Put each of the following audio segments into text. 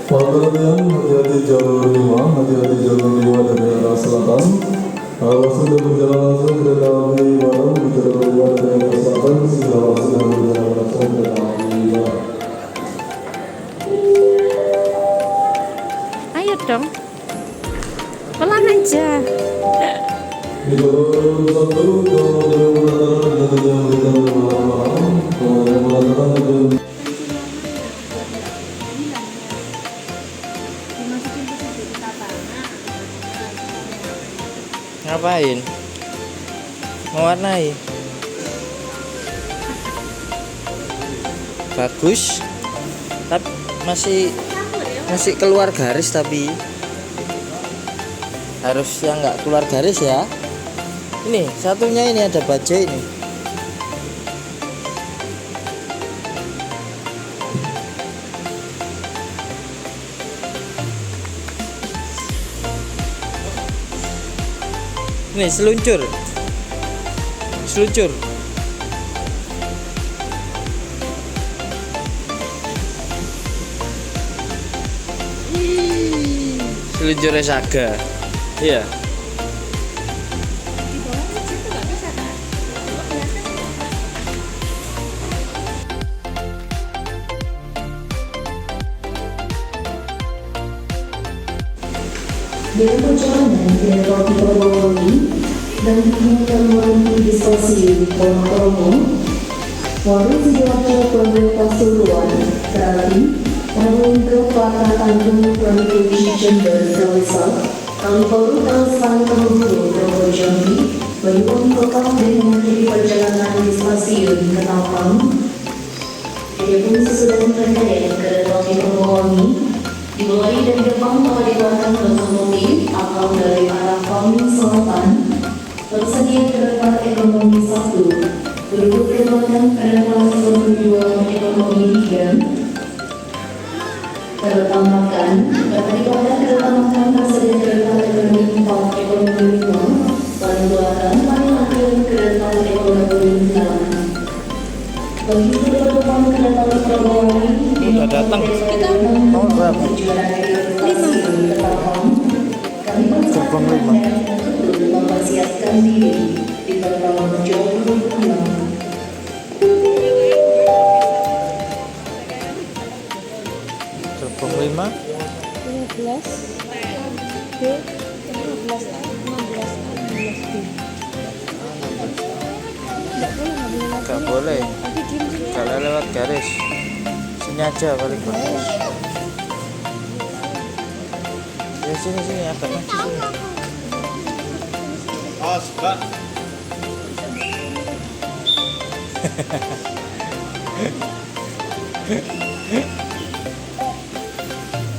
Pengertian hati-hati jalur 5, hati-hati jalur 5 dari arah selatan. Kalau sudah berjalan langsung kereta api baru berjalan keluar dari arah selatan, sudah berjalan langsung kereta api baru. Ayo dong, pelan aja. Di jalur 1, kemudian mengatakan yang kita malam, kemudian mengatakan Ngapain? Mewarnai. Bagus. Tapi masih keluar garis, tapi harus yang nggak keluar garis ya. Ini satunya ini ada baja ini. Nih seluncur. Seluncurnya Saga. Iya. Dari perjalanan ke Roti Purwodadi dan kemudian di stasiun Purwokerto, Warung Sidoarjo Proyek Pasuruan, Kerapi, Warung Kepala Tanjung Provinsi Jember, Selesai, Kalibaru Kalasan Keburu, Provo Jambi, Banyuwangi Kota dengan menjadi perjalanan di stasiun Ketapang. Adapun sesudah rangkaian ke Roti Purwodadi, dimulai dari depan atau di belakang lokomotif atau dari arah Paming Selatan, tersedia kereta ekonomi 1, duduk ke belakang kereta ekonomi 2, ekonomi 3, kereta makan, di belakang kereta makan tersedia kereta ekonomi 4, ekonomi 5, paling belakang paling akhir kereta ekonomi 6. Begitu di depan kereta ekonomi Udah datang. Nomor berapa? 5. Gerbang 5. Mempersiapkan diri di gerbang Jombang 6. Gerbang 5. 15 B, 15A, 16A, 16B. Nggak boleh lewat. Nggak boleh. Tapi diem sini. Kalau lewat garis. Sini aja paling bagus. Ya sini agak maju sini.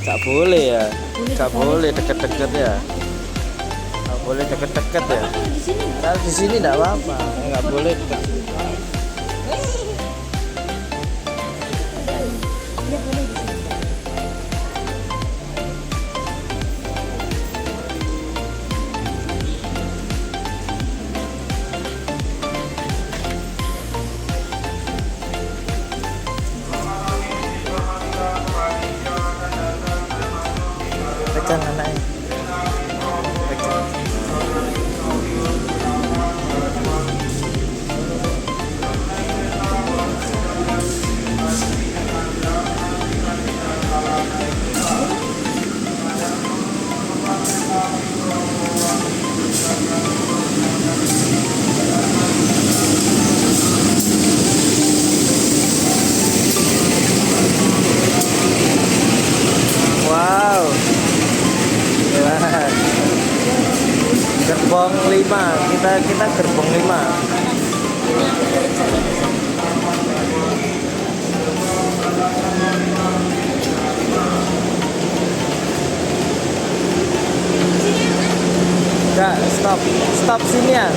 Gak boleh ya. Gak boleh deket-deket ya. Gak boleh deket-deket ya. Di sini. Kalau di sini enggak apa-apa. Gak boleh deket. Ya boleh di sini. Pegang anaknya. Pegang. Wow. Keren. Gerbong 5. Kita gerbong 5. Enggak, stop sini ya.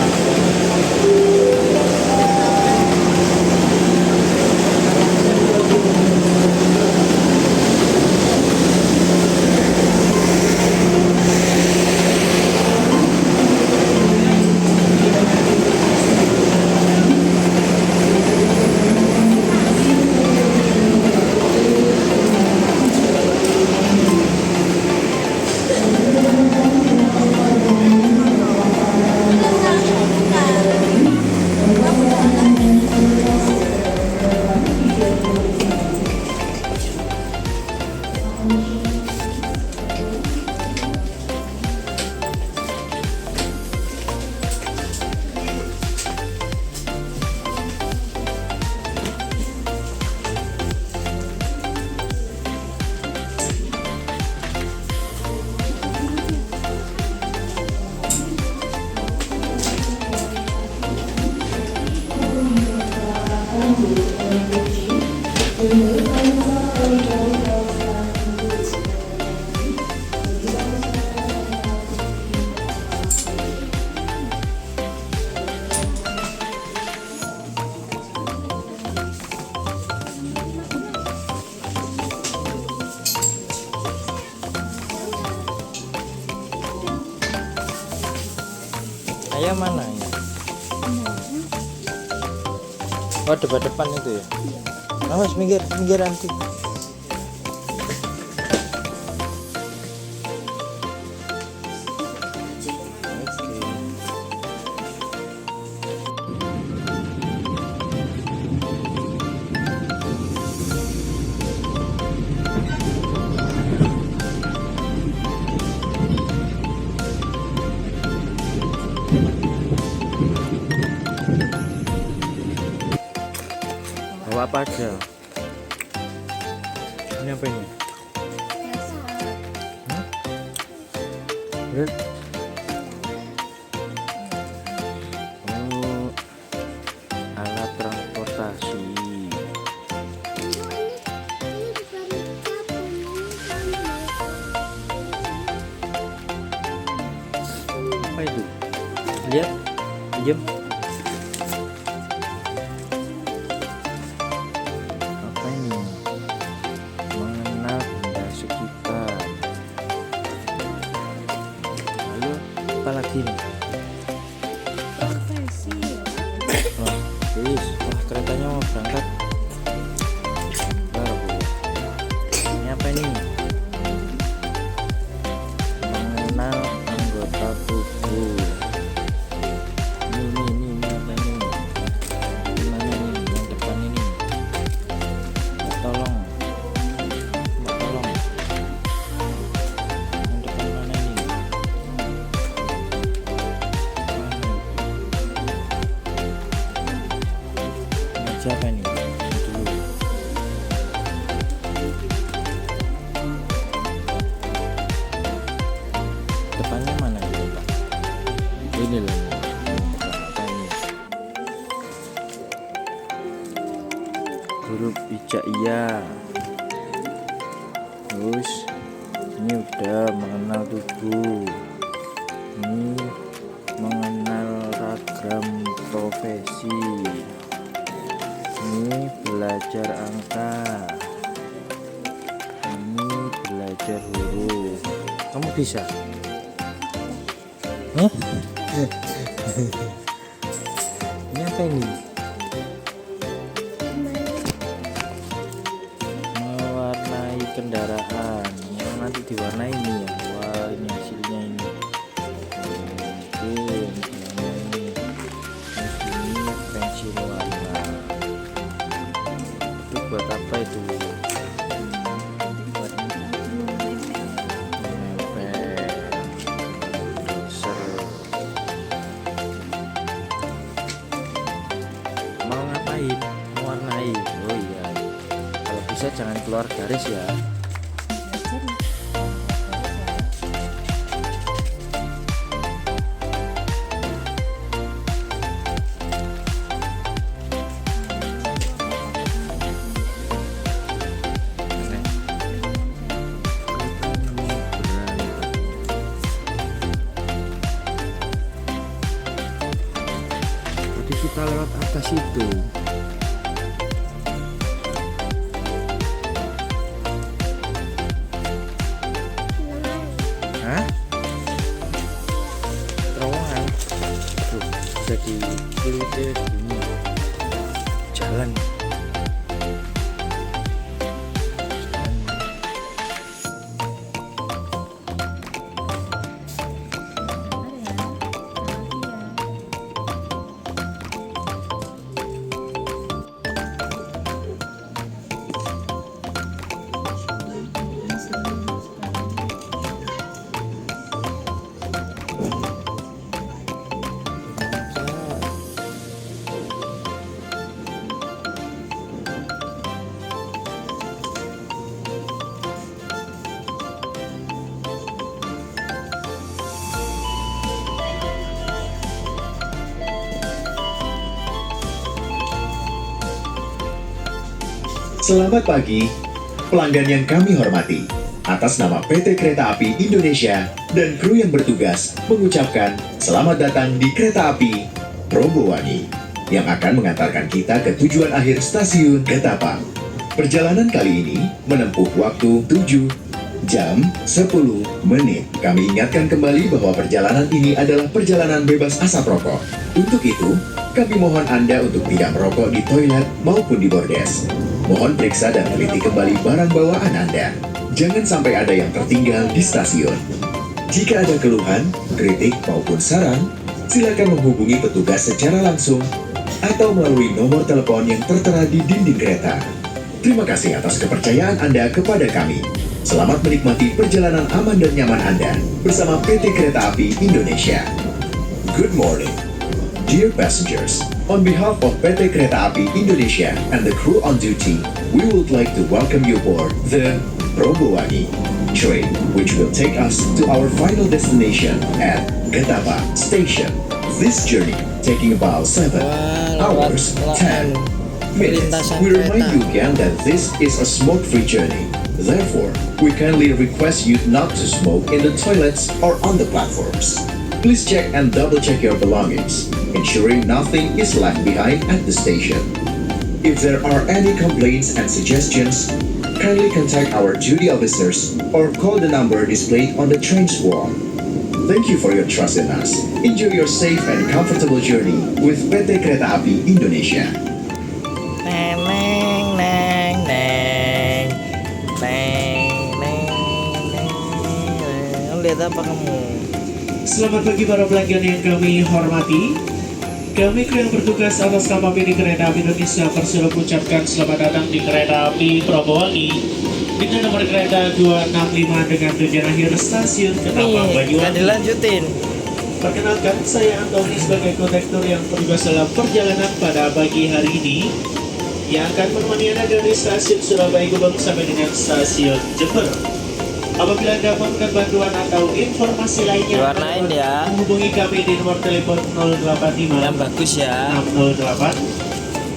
yang mana ya? Oh, depan itu ya. Awas, minggir nanti. Bawa apa aja? Ini apa ini? Bener? Oh, alat transportasi. Apa itu? Lihat, pinjam. Apa ini? Mengenal benda sekitar. Lalu apa lagi nih? Oh, wis, wah keretanya mau berangkat. Baru. Ini apa ini? Mengenal anggota tubuh. Ini apa ini? Gimana nih yang depan ini? Tolong. Yang depan mana ini? Ini siapa ini? Ini dulu. Depannya mana ini, Pak? Ini loh. Apa ini? Huruf hijaiyah. Terus ini udah mengenal tubuh. Ini mengenal ragam profesi. Ini belajar angka. Ini belajar huruf. Kamu bisa? Hah? Ini apa ini? Mewarnai kendaraan. Yang nanti diwarnai ini ya. Wah, ini hasilnya ini. Oke, warna ini. Terus ini pensil warna. Itu buat apa itu? Buat menempel. Doser. Mau ngapain? Mewarnai. Oh iya. Kalau bisa jangan keluar garis ya. Tadi kita lewat atas itu. Hah? Terowongan. Tuh, jadi kulitnya ini jalan. Selamat pagi, pelanggan yang kami hormati. Atas nama PT Kereta Api Indonesia dan kru yang bertugas mengucapkan selamat datang di Kereta Api Trombowangi yang akan mengantarkan kita ke tujuan akhir stasiun Ketapang. Perjalanan kali ini menempuh waktu 7 Jam 10 menit. Kami ingatkan kembali bahwa perjalanan ini adalah perjalanan bebas asap rokok. Untuk itu, kami mohon Anda untuk tidak merokok di toilet maupun di bordes. Mohon periksa dan teliti kembali barang bawaan Anda. Jangan sampai ada yang tertinggal di stasiun. Jika ada keluhan, kritik maupun saran, silakan menghubungi petugas secara langsung atau melalui nomor telepon yang tertera di dinding kereta. Terima kasih atas kepercayaan Anda kepada kami. Selamat menikmati perjalanan aman dan nyaman Anda bersama PT Kereta Api Indonesia. Good morning, dear passengers. On behalf of PT Kereta Api Indonesia and the crew on duty, we would like to welcome you aboard the Probowangi train, which will take us to our final destination at Ketapang Station. This journey taking about 7 hours 10 minutes. We remind you again that this is a smoke-free journey. Therefore, we kindly request you not to smoke in the toilets or on the platforms. Please check and double-check your belongings, ensuring nothing is left behind at the station. If there are any complaints and suggestions, kindly contact our duty officers or call the number displayed on the train's wall. Thank you for your trust in us. Enjoy your safe and comfortable journey with PT Kereta Api Indonesia. Neng neng neng neng neng neng neng. Lihat apa kamu? Selamat pagi para pelanggan yang kami hormati. Kami kru yang bertugas atas nama PT Kereta Api Indonesia Persero mengucapkan selamat datang di Kereta Api Probowangi dengan nomor kereta 265 dengan tujuan akhir stasiun Ketapang Nih, Banyuwangi. gak dilanjutin. Perkenalkan, saya Antoni sebagai kondektur yang bertugas dalam perjalanan pada pagi hari ini yang akan menemani Anda dari stasiun Surabaya Gubeng sampai dengan stasiun Jember. Apabila Anda memerlukan bantuan atau informasi lainnya, Diwarnain ya. menghubungi kami di nomor telepon 085 Yang bagus ya. 608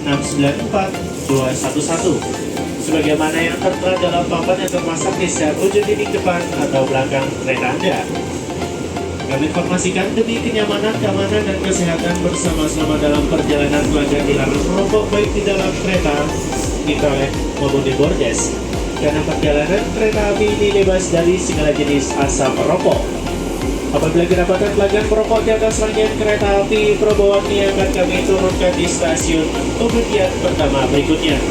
694 211 sebagaimana yang tertera dalam papan yang terpasang di setiap ujung dinding depan atau belakang kereta Anda. Kami informasikan demi kenyamanan, keamanan, dan kesehatan bersama-sama dalam perjalanan pelanggan dilarang merokok baik di dalam kereta, di toilet, maupun di bordes. Karena perjalanan kereta api ini bebas dari segala jenis asap rokok. Apabila kedapatan pelanggan merokok di atas rangkaian kereta api Probowangi akan kami turunkan di stasiun pemberhentian pertama berikutnya.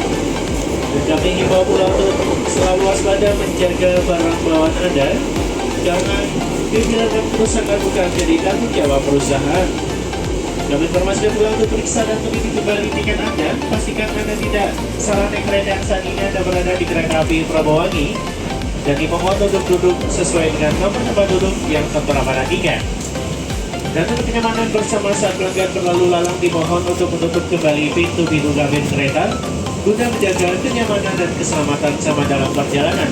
Dan kami himbau pula untuk selalu waspada menjaga barang bawaan Anda karena dibiarkan kerusakan bukan jadi tanggung jawab perusahaan. Kami informasikan pula untuk periksa dan teliti kembali tiket Anda. Pastikan Anda tidak salah naik kereta yang saat ini Anda berada di kereta api Probowangi dan dimohon untuk duduk sesuai dengan nomor tempat duduk yang tertera pada tiket. Dan untuk kenyamanan bersama saat pelanggan berlalu lalang dimohon untuk menutup kembali pintu-pintu kabin kereta guna menjaga kenyamanan dan keselamatan sama dalam perjalanan.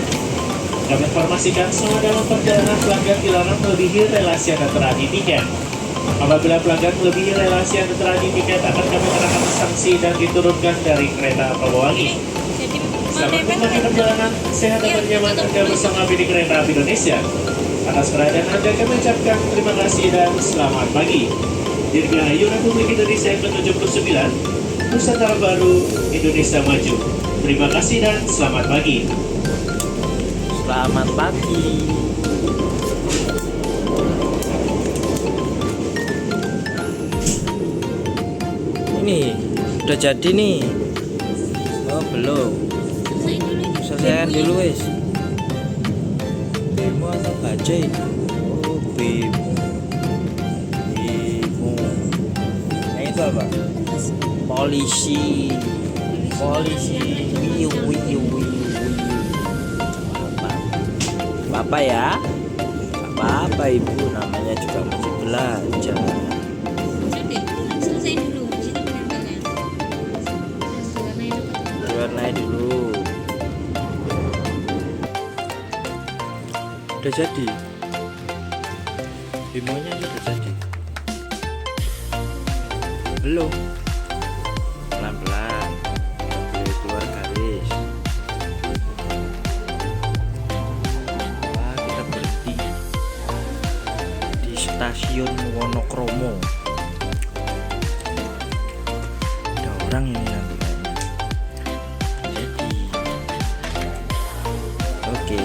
Kami informasikan selama dalam perjalanan pelanggan dilarang melebihi relasi yang tertera di tiket. Apabila pelanggan melebihi relasi yang tertera di tiket akan kami kenakan sanksi dan diturunkan dari kereta Probowangi. Selamat menikmati perjalanan sehat dan nyaman Anda bersama PT Kereta Api Indonesia. Atas perhatian Anda kami ucapkan terima kasih dan selamat pagi. Dirgahayu Republik Indonesia yang ke-79, Nusantara Baru, Indonesia Maju. Terima kasih dan selamat pagi. Selamat pagi. Ini udah jadi nih. Oh belum. Selesaikan dulu wes. Bemo atau bajai? Oh bemo. Bemo. Yang itu apa? Polisi. Polisi. Wiu wiu wiu. Apa ya? Apa ibu, namanya juga masih belajar. Selesai dulu, di situ penempelnya. Diwarnai dulu. Udah jadi. Demonya sudah jadi. Belum. Pelan-pelan. Boleh keluar garis. Wah, kita berhenti di stasiun Wonokromo. Ada orang ini nanti kayaknya. Jadi, oke.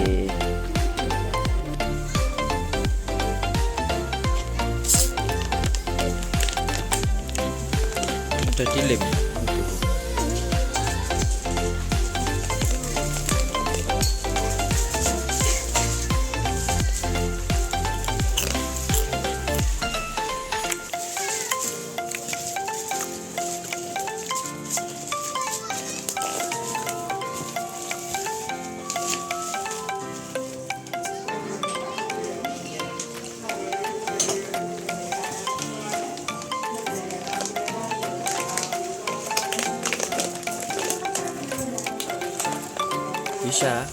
bisa.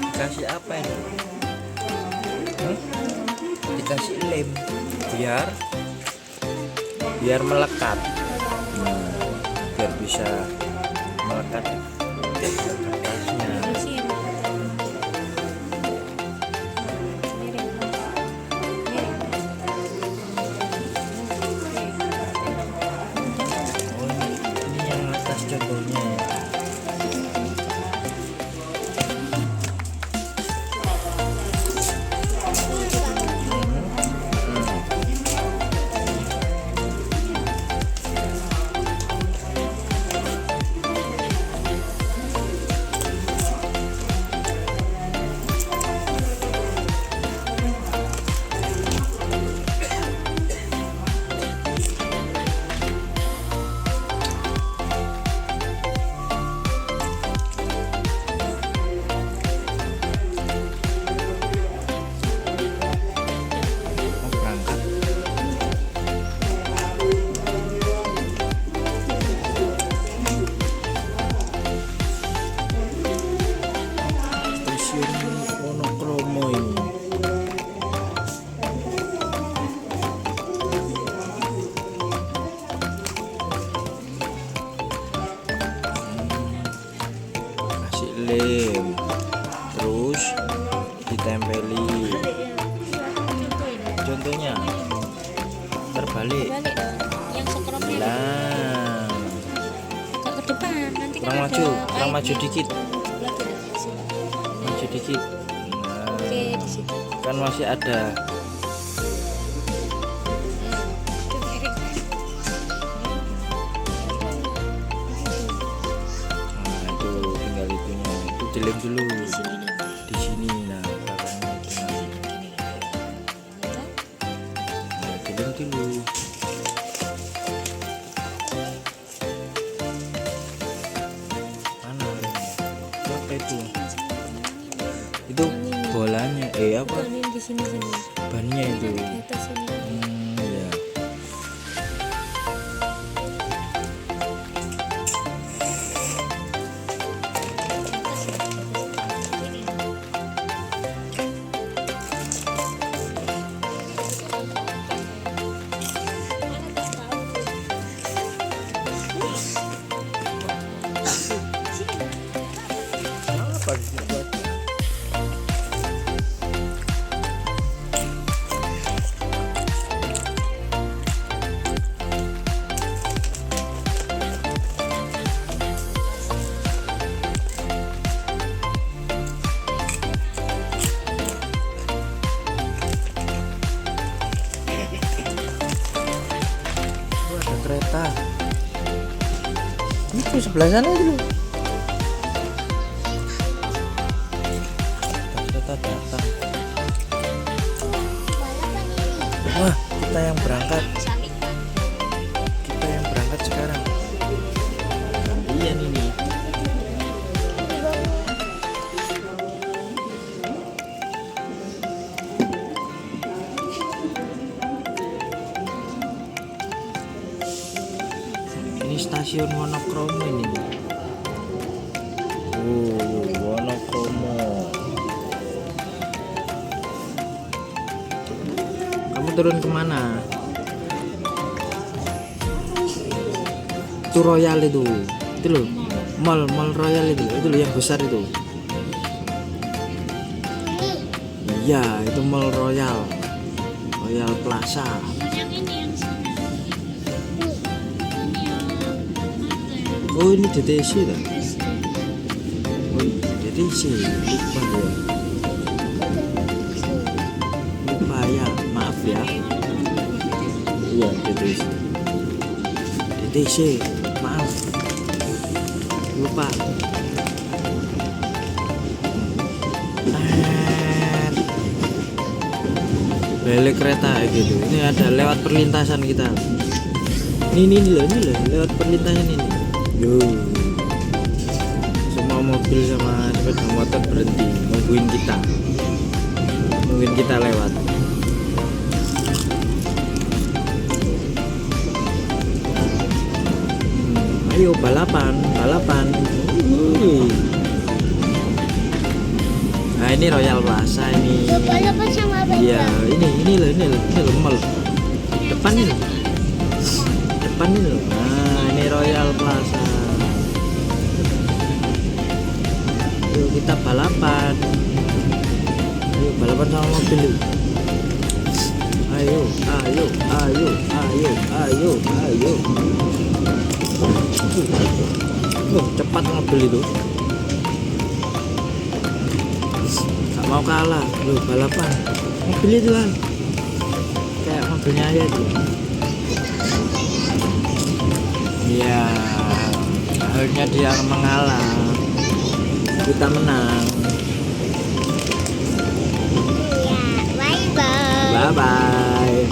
Dikasih apa ini? Dikasih lem biar melekat. Biar bisa melekat ke kertasnya. Kasih ya. Miring. Oh, ini yang atas contohnya ya. Mau berangkat. Stasiun Wonokromo ini. Kasih lem, terus ditempeli. Contohnya terbalik. Balik dong. Yang sekromnya Nah, ke depan. Nanti kan kurang ada maju, kurang maju kainnya. dikit, Lagi deh, di sini. maju dikit. Nah, Oke, di situ. kan masih ada. Itu miring. Nah, itu tinggal itunya. Itu dilem dulu Di sini nanti. di sini. Nah, belakangnya itu. Gini. Gitu. Nah, dilem dulu. Mana lemnya? Itu apa itu? Itu bolanya. Apa? Bukan ini di sini sini. Bannya itu. Di atas sini. Ya. Apa dibuat? Ada kereta. Itu sebelah sana itu. Kereta datang. Wah, kita yang berangkat. Kita yang berangkat sekarang. Iya ini. Ini stasiun Wonokromo ini. Wonokromo. Kamu turun kemana? Itu Royal itu loh, mall Royal itu loh yang besar itu. Iya, itu mall Royal Plaza. Yang ini yang sini. Oh, ini DTC dah. Oh, DTC lupa ya. Lupa ya, maaf ya. Iya, DTC, maaf. Lupa. Balik kereta gitu. Ini ada lewat perlintasan kita. Ini loh lewat perlintasan ini. Yo. Semua mobil mobil sama sepeda motor berhenti nungguin kita lewat. Ayo balapan. Nah ini Royal Plaza ini. Balapan sama apa? Iya ini loh mall. Depan ini loh. Nah ini Royal Plaza. Yuk kita balapan. Ayo balapan sama mobil yuk. Ayo. Cepat mobil itu. Gak mau kalah. Balapan. Mobil itu lah. Kayak mobilnya aja tuh. Iya. Akhirnya dia mengalah. Kita menang. Bye bye.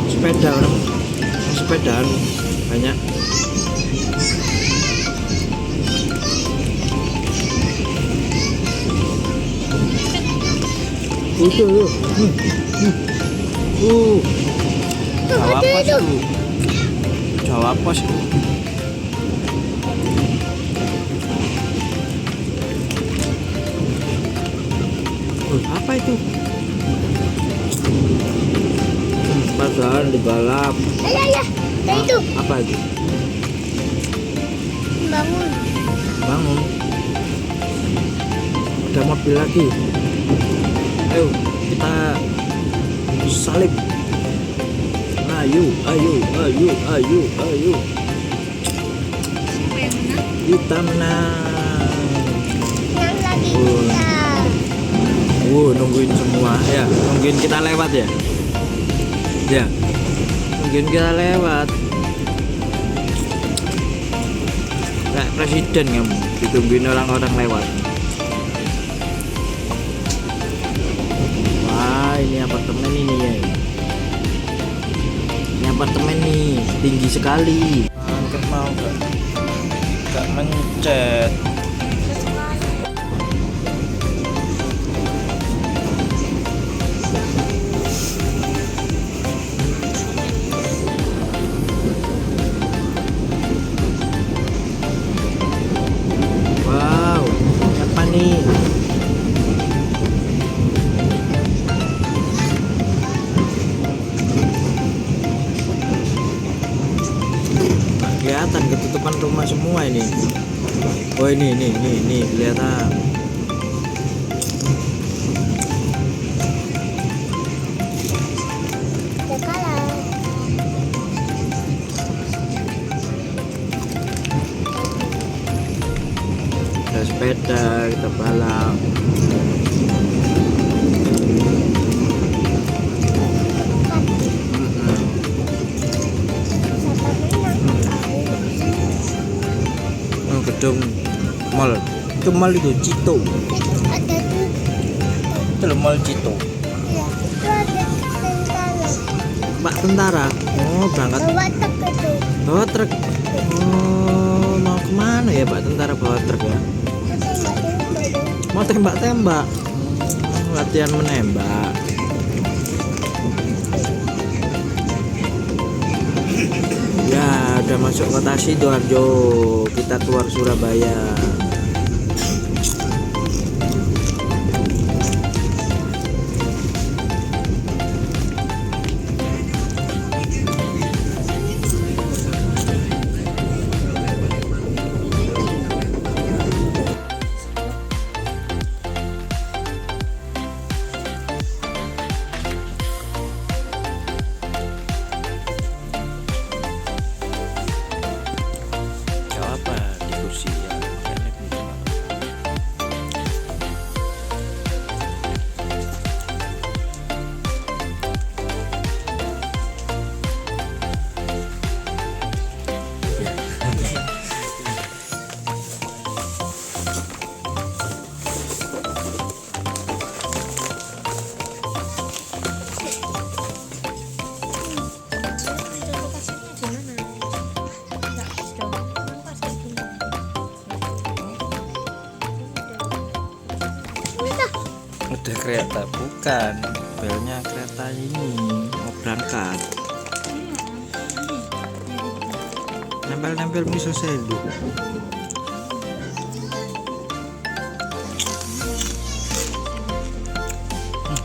Sepeda orang sepedaan banyak. Jawa Pos itu. Apa itu? Padahal dibalap. Ya, itu. Apa itu? Bangun. Ada mobil lagi. Ayo kita salib. Ayo. Kita menang. Yang lagi kita. Nungguin semua ya, nungguin kita lewat ya. Ya, nungguin kita lewat. Kayak presiden kamu, ditungguin orang-orang lewat. Wah, ini apartemen ini ya. Ini apartemen nih, tinggi sekali. Angkat mau gak mencet. Kelihatan ketutupan rumah semua ini. Oh ini kelihatan. Ada sepeda, kita balap. Gedung mall itu mall itu Cito. Ada tuh. Itu loh mall Cito. Ya, itu ada tentara. Pak tentara. Oh berangkat bawa truk. Oh mau kemana ya Pak tentara bawa truk ya? Mau tembak-tembak. Latihan menembak. Ya udah masuk kota Sidoarjo, kita keluar Surabaya. Apa di kursi ya, makanya ada kereta, bukan belnya kereta ini mau berangkat. Nempel-nempel miso selu.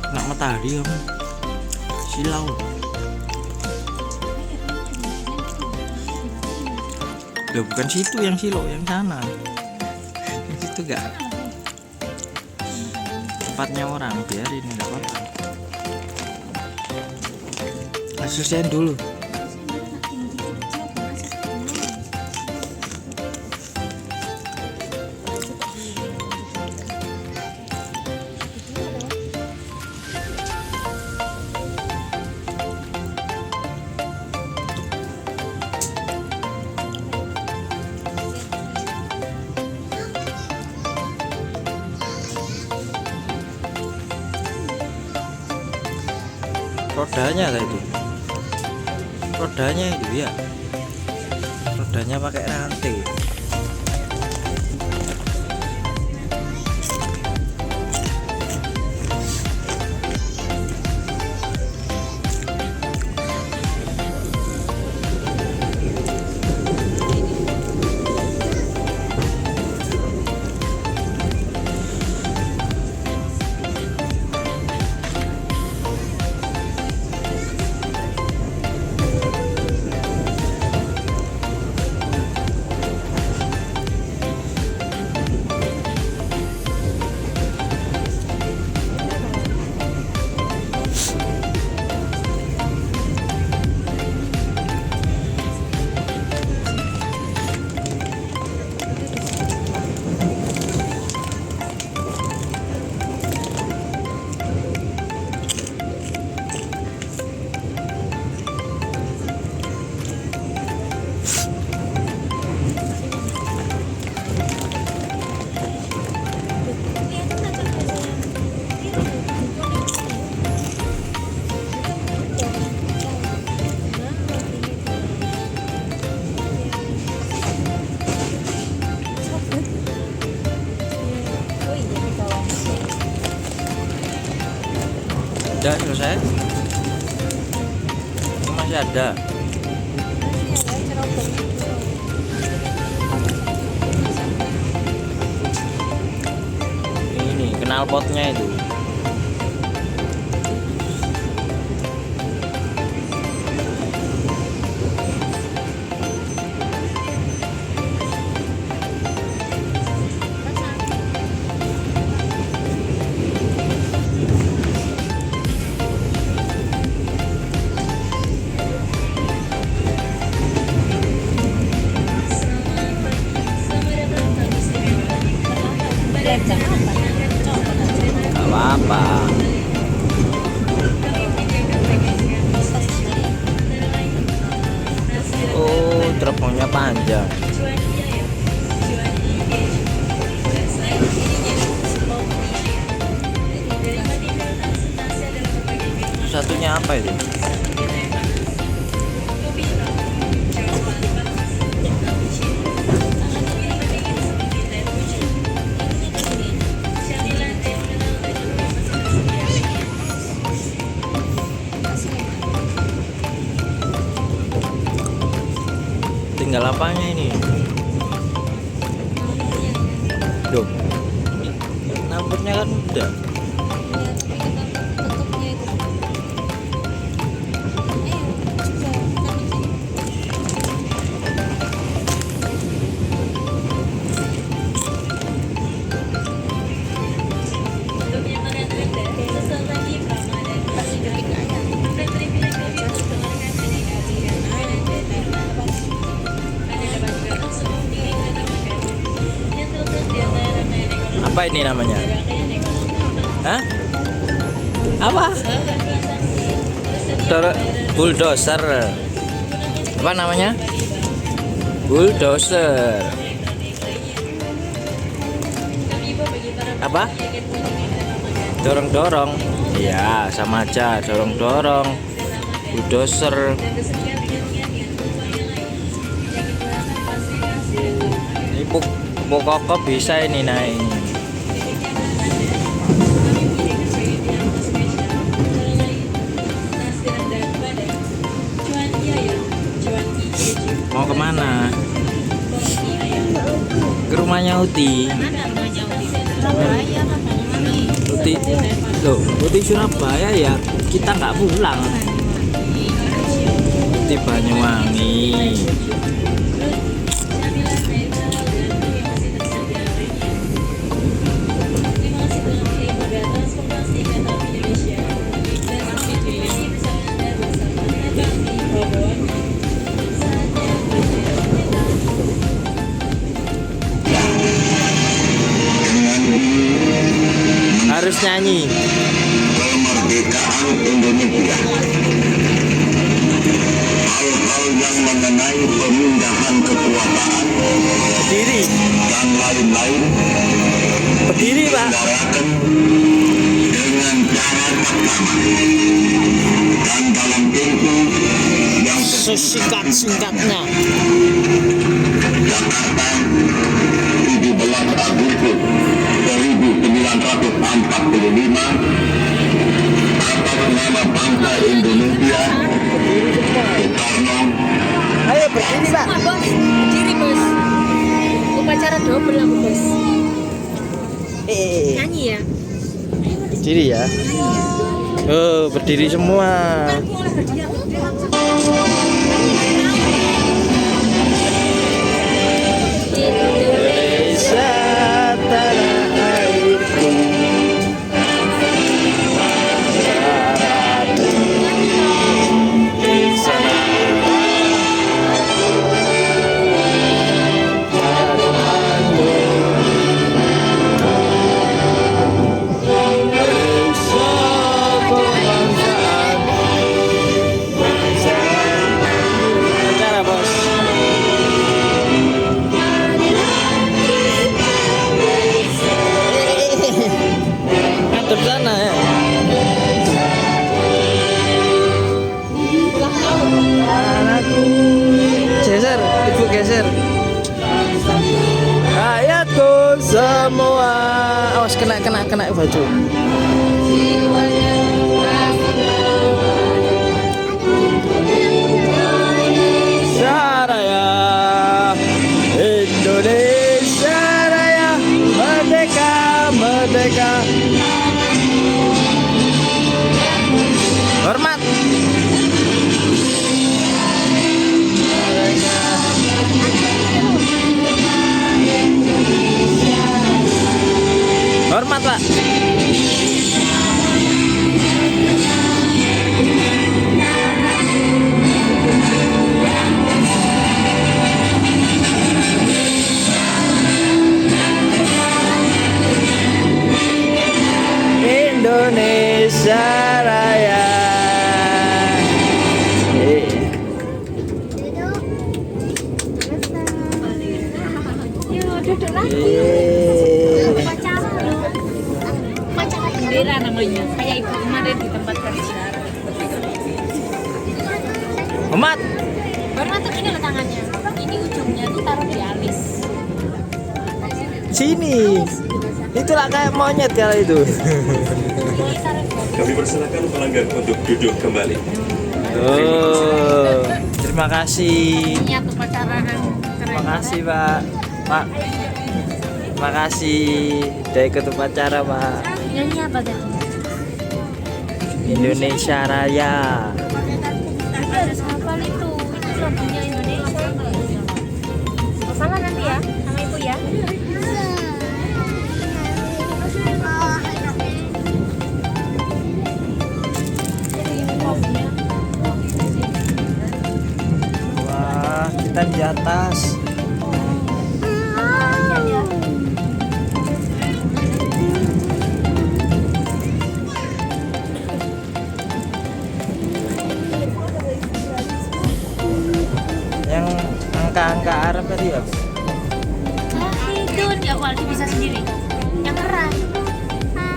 Kena matahari kamu. Silau. Loh, bukan situ yang silo, yang sana. Yang situ gak. Tempatnya orang, biarin enggak apa-apa. Selesaiin dulu. Rodanya kayak itu, rodanya itu ya, rodanya pakai rantai. Udah selesai? Ini masih ada. Ini knalpotnya itu. Gak apa-apa. Oh, teropongnya panjang. Satunya apa itu? Tinggal apanya ini? Duh, knalpotnya kan udah. Apa ini namanya? Hah? Apa? Bulldozer. Apa namanya? Bulldozer. Apa? Dorong-dorong. Iya, sama aja. Dorong-dorong. Bulldozer. Ini pokok bisa ini naik. kemana? Ke rumahnya Uti. Uti, loh, Uti Surabaya ya, kita nggak pulang. Uti Banyuwangi. Harus nyanyi. Kemerdekaan Indonesia. Hal-hal yang mengenai pemindahan kekuasaan Berdiri, dan lain-lain berdiri Pak. bicarakan dengan cara pertama dan dalam tempo yang Sesingkat-singkatnya. Jakarta 17 Agustus 1945 atas nama bangsa Indonesia Soekarno. Ayo berdiri Pak. Bos, berdiri bos. Upacara double aku bos. Nyanyi ya. Berdiri ya. Oh, berdiri semua. Indonesia tanah airku. Sana. Acara bos. Ngadep sana ya. Anakku. Geser, ibu geser. Rakyatku semua. Awas kena baju. Raya Indonesia Raya, merdeka, merdeka. Hormat. Hormat Pak. Indonesia Raya. Duduk lagi. Upacara loh. Upacara bendera namanya. Kayak ibu kemarin di tempat kerja. Hormat. Hormat tuh ini loh tangannya. Ini ujungnya tuh taruh di alis. Sini. Itulah kayak monyet kalau itu. Ini taruh di alis. Kami persilakan pelanggan untuk duduk kembali. Oh, terima kasih. Niat upacara keren. Terima kasih Pak. Pak. Terima kasih udah ikut upacara Pak. Nyanyi apa tadi? Indonesia Raya. Ada hafal itu lagunya Indonesia. Hafalnya nanti ya sama ibu ya. Wah, kita di atas. Yang angka-angka Arab tadi ya. Itu dia Waldi bisa sendiri. Yang keras. Nah,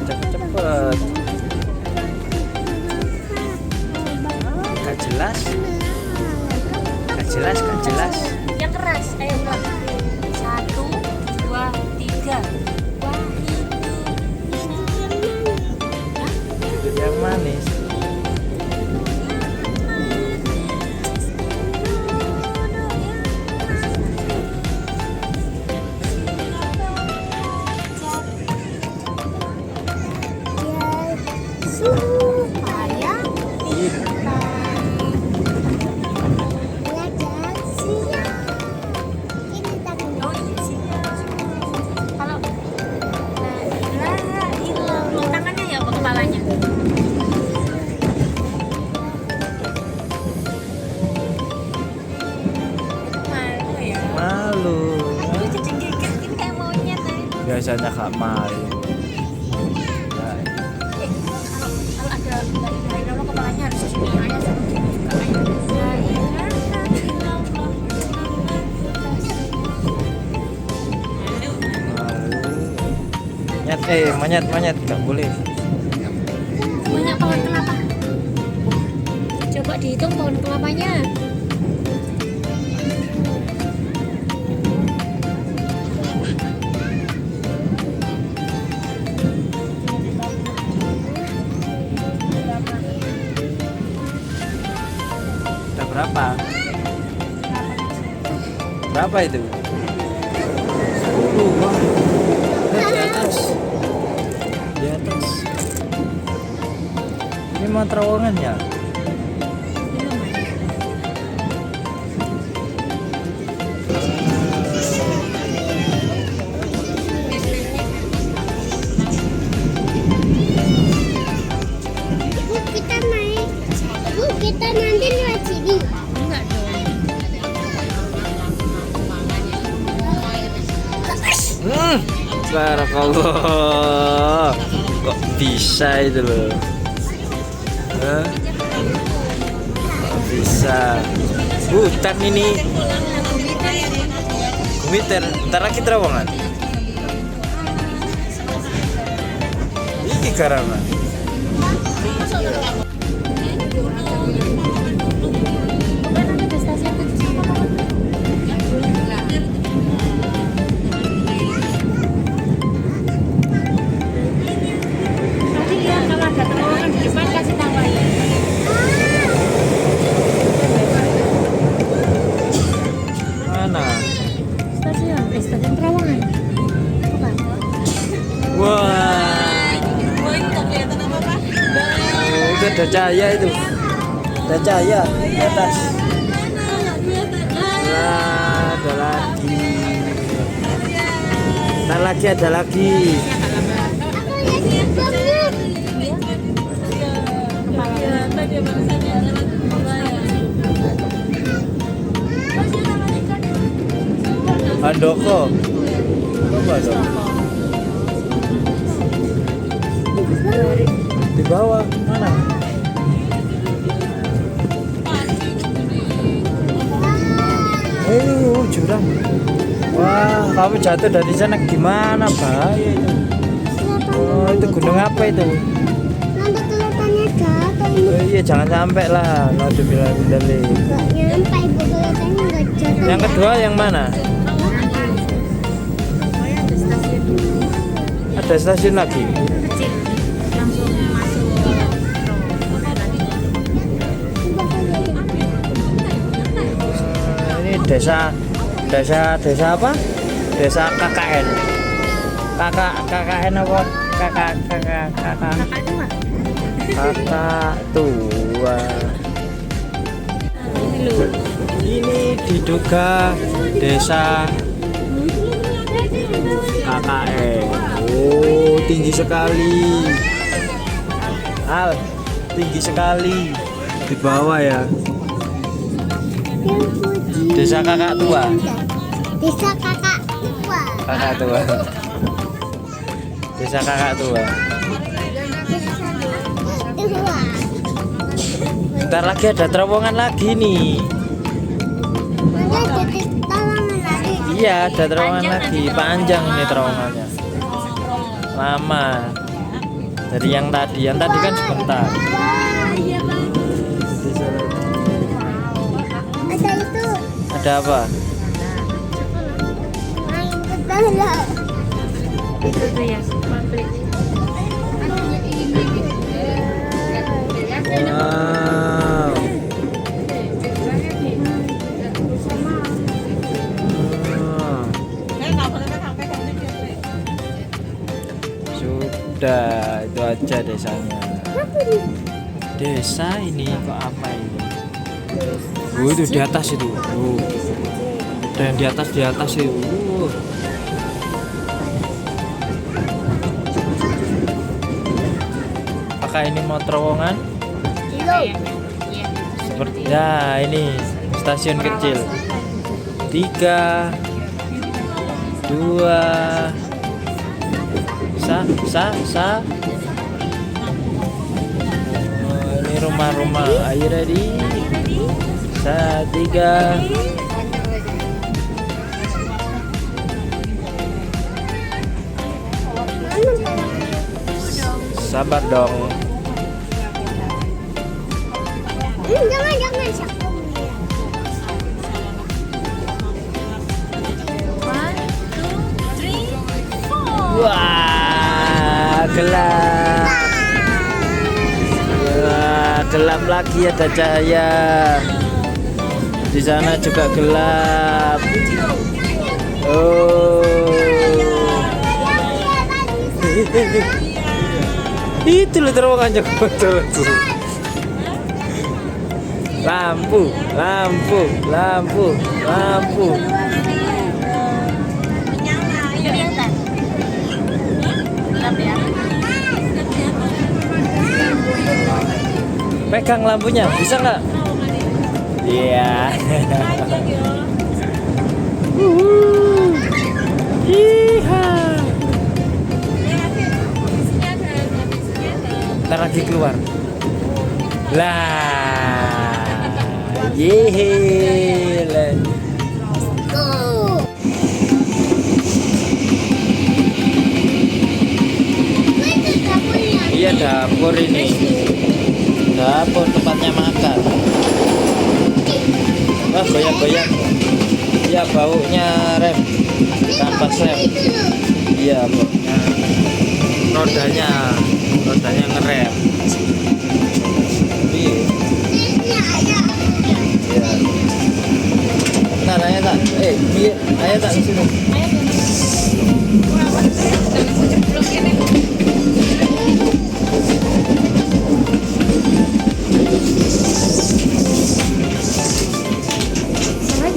cepet-cepet. Gak jelas. Gak jelas, gak jelas. Yang keras. Ayo ulang. 1, 2, 3. Yang manis. Supaya kita belajar siap. Ini tangannya. Oh iya sih. Kalau la ilaha illallah tangannya ya apa kepalanya? Malu ya. Malu. Aku jadi gigit ini kayak monyet ya. Biasanya gak malu. Ya, Kalau ada la ilaha illallah kepalanya harus gini ayat sama gini juga ayat. La ilaha illallah. malu. Monyet gak boleh. Banyak pohon kelapa. Coba dihitung pohon kelapanya. Ada berapa? Berapa itu? 10. Wah. Di atas. Di atas. Ini mau terowongan ya? Bu, kita naik. Bu, kita nanti lewat sini. Enggak dong. Barakallah. Kok bisa itu loh? Hah? Kok bisa? Hutan ini. Gumiter, ntar lagi terowongan. Iki karena. Bukan ada stasiun kecil apa? Nanti lihat kalau ada terowongan di depan kasih tahu aja. Mana? Stasiun terowongan. Bukan. Wah. Oh, itu ada cahaya itu. Ada cahaya di atas. Lah, ada lagi. Ntar lagi ada lagi. Handoko. Apa dong? Di bawah mana? Jurang. Wah, kamu jatuh dari sana gimana? Bahaya itu. Oh, itu gunung apa itu? Nanti kelihatannya jatuh ini. Oh, iya, jangan sampai lah. Naudzubillah min dzalik. Nggak nyampe ibu, kelihatannya nggak jatuh. Yang kedua yang mana? Ada stasiun lagi. Kecil. Langsung masuk. Ini desa apa? Desa KKN. KKN apa? Kakak tua. Ini diduga desa KKN. Oh, tinggi sekali. Al, tinggi sekali di bawah ya. Desa kakak tua. Desa kakak tua. Kakak tua. Desa kakak tua. Tua. Ntar lagi ada terowongan lagi nih. Ada jadi talangan lagi. Iya, ada terowongan lagi. Panjang nih terowongannya. Lama. Dari yang tadi kan sebentar. Ada itu. Ada apa? Main pedala. Itu ya pabrik. aja desanya. Desa ini kok apa ini? Oh, itu di atas itu. Oh. Ada yang di atas itu. Apakah ini mau terowongan? Seperti ya ini stasiun kecil. 3 2 sa. Oh, ini rumah-rumah. Are you ready? 3. Sabar dong. Jangan Wah, gelap. Wah, gelap lagi ada cahaya. Di sana juga gelap. Oh. Itu loh terowongan betul. Lampu. Pegang lampunya, bisa nggak? Iya. Iha. Ntar lagi keluar. Lah. Yeay. Iya, dapur ini. Dapur tempatnya makan. Wah, goyang-goyang. Iya, baunya rem. Kampas rem. Iya, rodanya ngerem. Iya. Ntar ayo tak, ayo tak ke sini.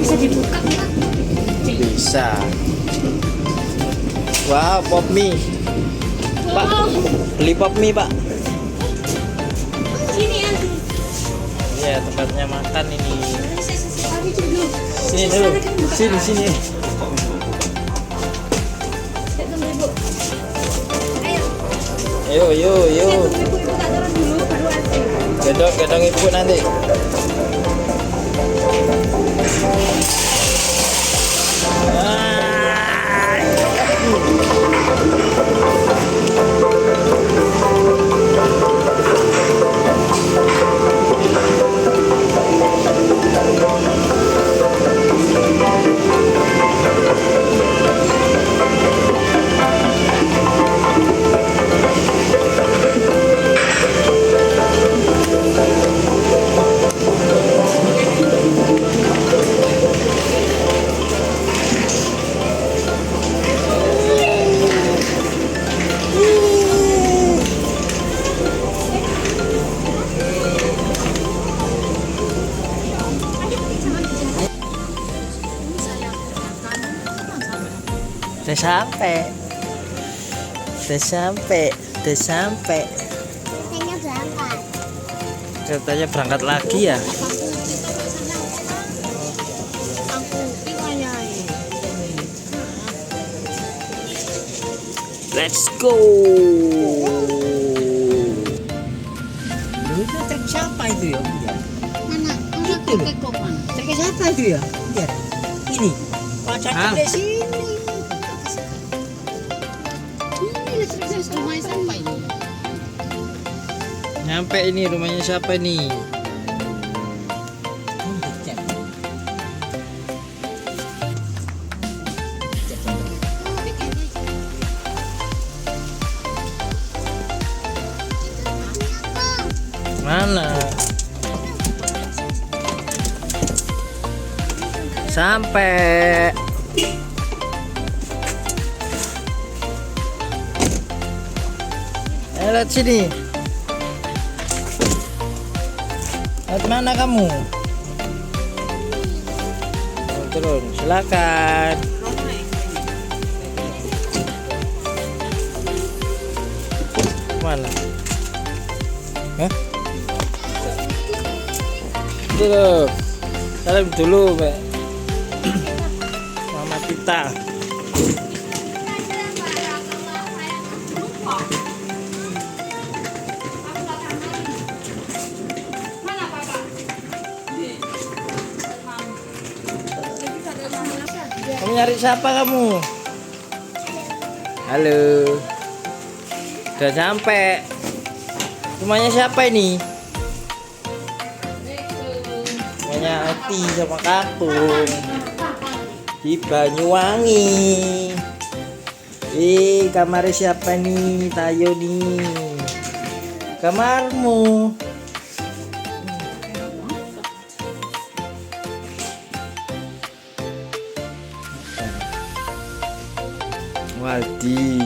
Bisa dibuka nggak? Bisa. Wow, pop mie. Pak, beli pop mie, Pak. Sini ya. Iya, tempatnya makan ini. Sini dulu. Sini. Yuk. Gedong ibu nanti. Udah sampai. Kayaknya berangkat. Ceritanya berangkat lagi ya. Let's go. Itu truk siapa itu ya? Mana? Itu loh. Truknya siapa itu ya? Lihat. Ini. Wajahnya di sini. Nyampe ini rumahnya siapa nih? Mana? Sampai. Lewat sini. Lewat mana kamu? Turun, silakan. Mana? Hah? Dulu. Salam dulu, Mbak. Mama Tita. Kamu nyari siapa kamu? Halo. Udah sampai. Rumahnya siapa ini? Rumahnya Ati sama Kakung di Banyuwangi. Kamarnya siapa nih? Tayo nih. Kamarmu. Waldi.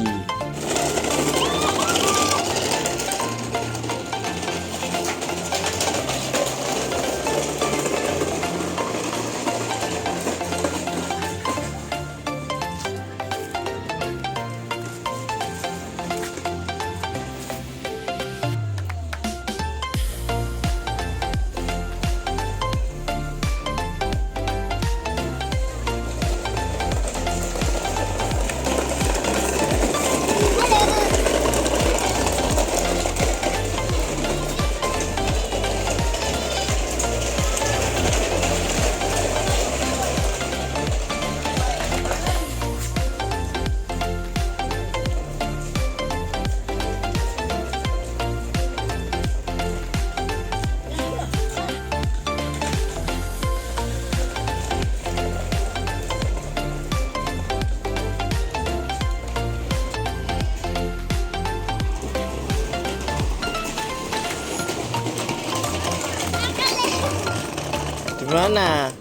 Gimana?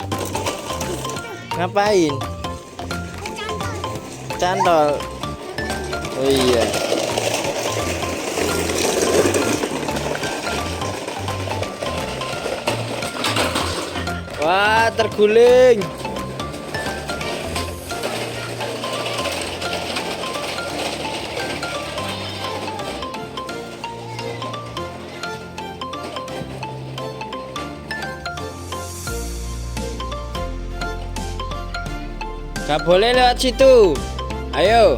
Ngapain? Cantol. Oh iya. Wah, terguling. Gak boleh lewat situ. Ayo.